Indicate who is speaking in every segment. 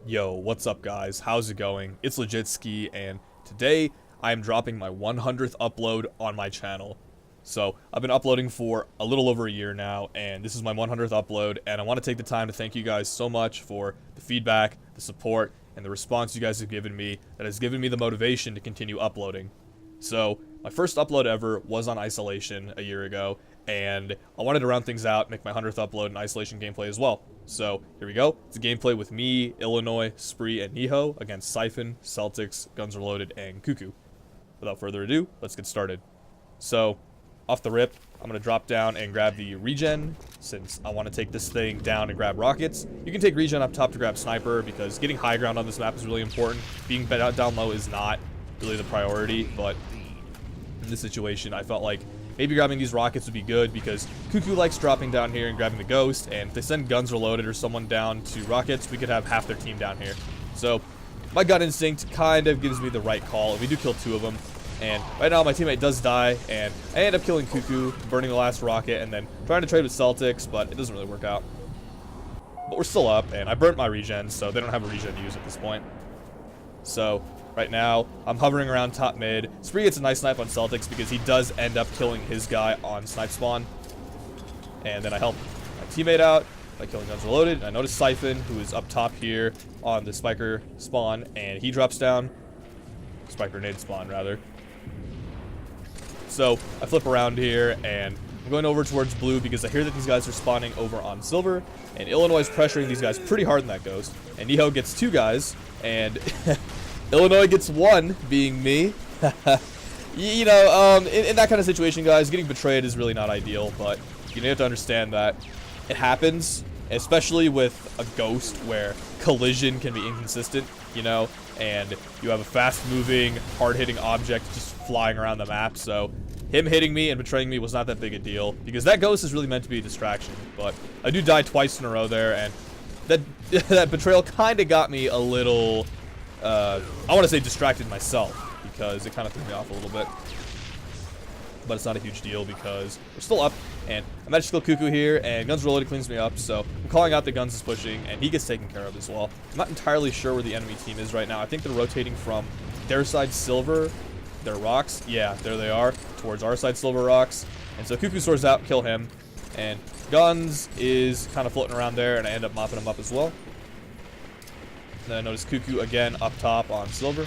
Speaker 1: Yo, what's up guys? How's it going? It's Legitsky, and today I am dropping my 100th upload on my channel. So, I've been uploading for a little over a year now, and this is my 100th upload, and I want to take the time to thank you guys so much for the feedback, the support, and the response you guys have given me that has given me the motivation to continue uploading. So, my first upload ever was on Isolation a year ago, and I wanted to round things out, make my 100th upload in Isolation gameplay as well. So, here we go. It's a gameplay with me, Illinois, Spree, and Nijo against sSyphoN, Celtics, GunsReloaded, and KuKu. Without further ado, let's get started. So, off the rip, I'm going to drop down and grab the regen, since I want to take this thing down and grab rockets. You can take regen up top to grab sniper, because getting high ground on this map is really important. Being down low is not really the priority, but in this situation, I felt like maybe grabbing these rockets would be good, because KuKu likes dropping down here and grabbing the ghost, and if they send GunsReloaded or someone down to rockets, we could have half their team down here. So, my gut instinct kind of gives me the right call, and we do kill two of them. And right now, my teammate does die, and I end up killing KuKu, burning the last rocket, and then trying to trade with Celtics, but it doesn't really work out. But we're still up, and I burnt my regen, so they don't have a regen to use at this point. So, right now, I'm hovering around top mid. Spree gets a nice snipe on Celtics because he does end up killing his guy on snipe spawn. And then I help my teammate out by killing GunsReloaded. And I notice sSyphoN, who is up top here on the spiker spawn, and he drops down. Spiker nade spawn, rather. So, I flip around here, and I'm going over towards blue because I hear that these guys are spawning over on silver. And Illinois is pressuring these guys pretty hard in that ghost. And Nijo gets two guys, and Illinois gets one, being me. You know, in that kind of situation, guys, getting betrayed is really not ideal, but you have to understand that it happens, especially with a ghost where collision can be inconsistent, you know, and you have a fast-moving, hard-hitting object just flying around the map, so him hitting me and betraying me was not that big a deal, because that ghost is really meant to be a distraction, but I do die twice in a row there, and that betrayal kind of got me a little, I want to say distracted myself, because it kind of threw me off a little bit. But it's not a huge deal because we're still up, and I managed to kill KuKu here, and GunsReloaded cleans me up, so I'm calling out that Guns is pushing, and he gets taken care of as well. I'm not entirely sure where the enemy team is right now. I think they're rotating from their side silver, their rocks, yeah, there they are, towards our side silver rocks, and so KuKu soars out, kill him, and Guns is kind of floating around there, and I end up mopping him up as well. And then I notice KuKu again up top on silver.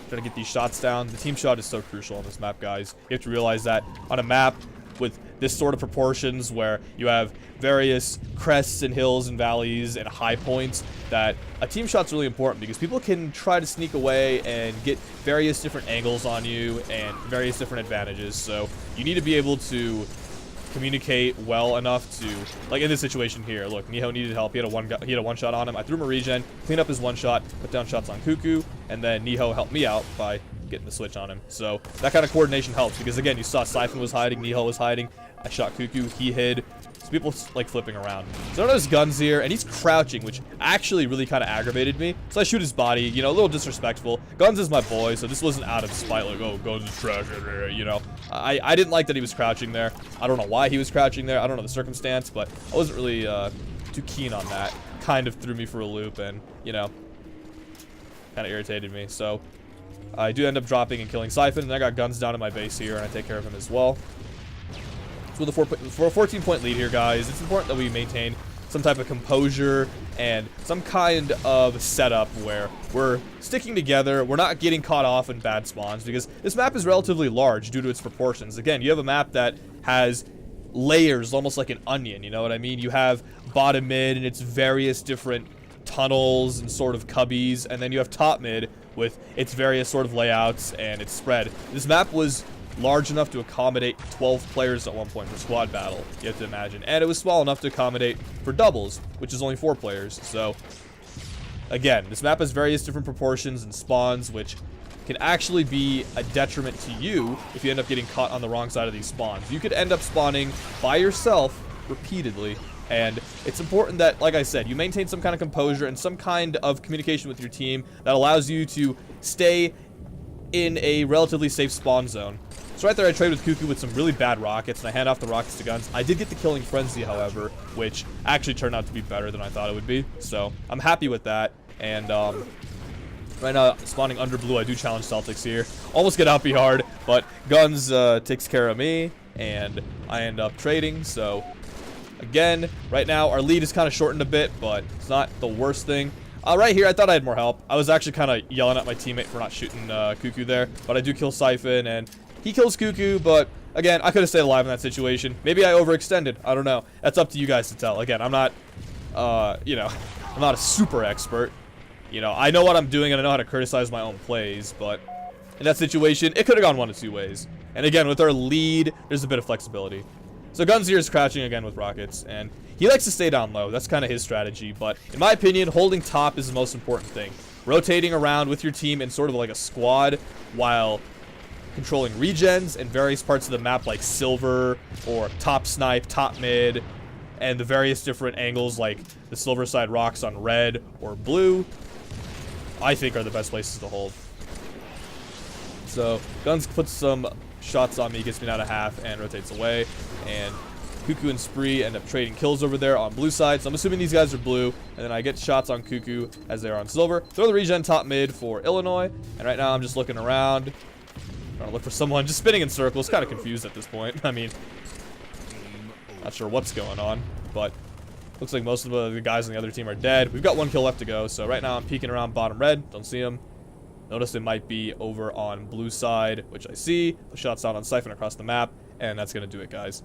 Speaker 1: Trying to get these shots down. The team shot is so crucial on this map, guys. You have to realize that on a map with this sort of proportions where you have various crests and hills and valleys and high points, that a team shot's really important because people can try to sneak away and get various different angles on you and various different advantages. So you need to be able to communicate well enough to, like in this situation here, look, Nijo needed help. He had a one shot on him. I threw him a regen, cleaned up his one shot, put down shots on KuKu, and then Nijo helped me out by getting the switch on him. So that kind of coordination helps because again, you saw sSyphoN was hiding, Nijo was hiding. I shot KuKu, he hid. So people like flipping around. So I notice Guns here, and he's crouching, which actually really kind of aggravated me. So I shoot his body, you know, a little disrespectful. Guns is my boy, so this wasn't out of spite, like, oh, Guns is trash, you know. I didn't like that he was crouching there. I don't know why he was crouching there. I don't know the circumstance, but I wasn't really too keen on that. Kind of threw me for a loop, and, you know, kind of irritated me. So I do end up dropping and killing sSyphoN, and I got Guns down in my base here, and I take care of him as well. So with for a 14-point lead here, guys, it's important that we maintain some type of composure and some kind of setup where we're sticking together. We're not getting caught off in bad spawns because this map is relatively large due to its proportions. Again, you have a map that has layers, almost like an onion, you know what I mean? You have bottom mid and its various different tunnels and sort of cubbies, and then you have top mid with its various sort of layouts and its spread. This map was large enough to accommodate 12 players at one point for squad battle, you have to imagine. And it was small enough to accommodate for doubles, which is only 4 players. So, again, this map has various different proportions and spawns, which can actually be a detriment to you if you end up getting caught on the wrong side of these spawns. You could end up spawning by yourself repeatedly, and it's important that, like I said, you maintain some kind of composure and some kind of communication with your team that allows you to stay in a relatively safe spawn zone. So right there, I trade with KuKu with some really bad rockets, and I hand off the rockets to Guns. I did get the Killing Frenzy, however, which actually turned out to be better than I thought it would be. So I'm happy with that. And right now, spawning under blue, I do challenge Celtics here. Almost get out be hard, but Guns takes care of me, and I end up trading. So again, right now, our lead is kind of shortened a bit, but it's not the worst thing. Right here, I thought I had more help. I was actually kind of yelling at my teammate for not shooting KuKu there, but I do kill sSyphoN, and he kills KuKu, but again, I could have stayed alive in that situation. Maybe I overextended. I don't know. That's up to you guys to tell. Again, I'm not, you know, I'm not a super expert. You know, I know what I'm doing, and I know how to criticize my own plays, but in that situation, it could have gone one of two ways. And again, with our lead, there's a bit of flexibility. So Guns here is crouching again with rockets, and he likes to stay down low. That's kind of his strategy, but in my opinion, holding top is the most important thing. Rotating around with your team in sort of like a squad while controlling regens in various parts of the map like silver or top snipe, top mid, and the various different angles like the silver side rocks on red or blue, I think are the best places to hold. So Guns puts some shots on me, gets me down to half, and rotates away. And KuKu and Spree end up trading kills over there on blue side. So I'm assuming these guys are blue. And then I get shots on KuKu as they're on silver. Throw the regen top mid for Illinois. And right now I'm just looking around, trying to look for someone, just spinning in circles. Kind of confused at this point. I mean, not sure what's going on, but looks like most of the guys on the other team are dead. We've got 1 kill left to go. So right now I'm peeking around bottom red. Don't see him. Notice it might be over on blue side, which I see. The shots down on sSyphoN across the map, and that's going to do it, guys.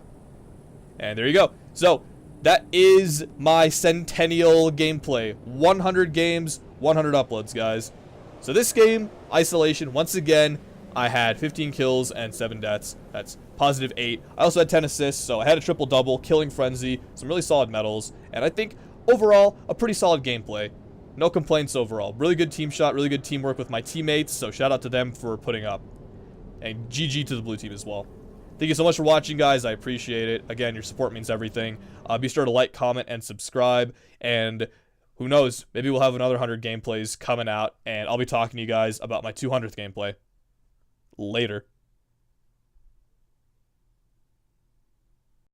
Speaker 1: And there you go. So that is my Centennial gameplay. 100 games, 100 uploads, guys. So this game, Isolation, once again, I had 15 kills and 7 deaths. That's positive 8. I also had 10 assists, so I had a triple-double, Killing Frenzy, some really solid medals, and I think overall, a pretty solid gameplay. No complaints overall. Really good team shot, really good teamwork with my teammates, so shout out to them for putting up. And GG to the blue team as well. Thank you so much for watching, guys. I appreciate it. Again, your support means everything. Be sure to like, comment, and subscribe. And who knows, maybe we'll have another 100 gameplays coming out, and I'll be talking to you guys about my 200th gameplay later.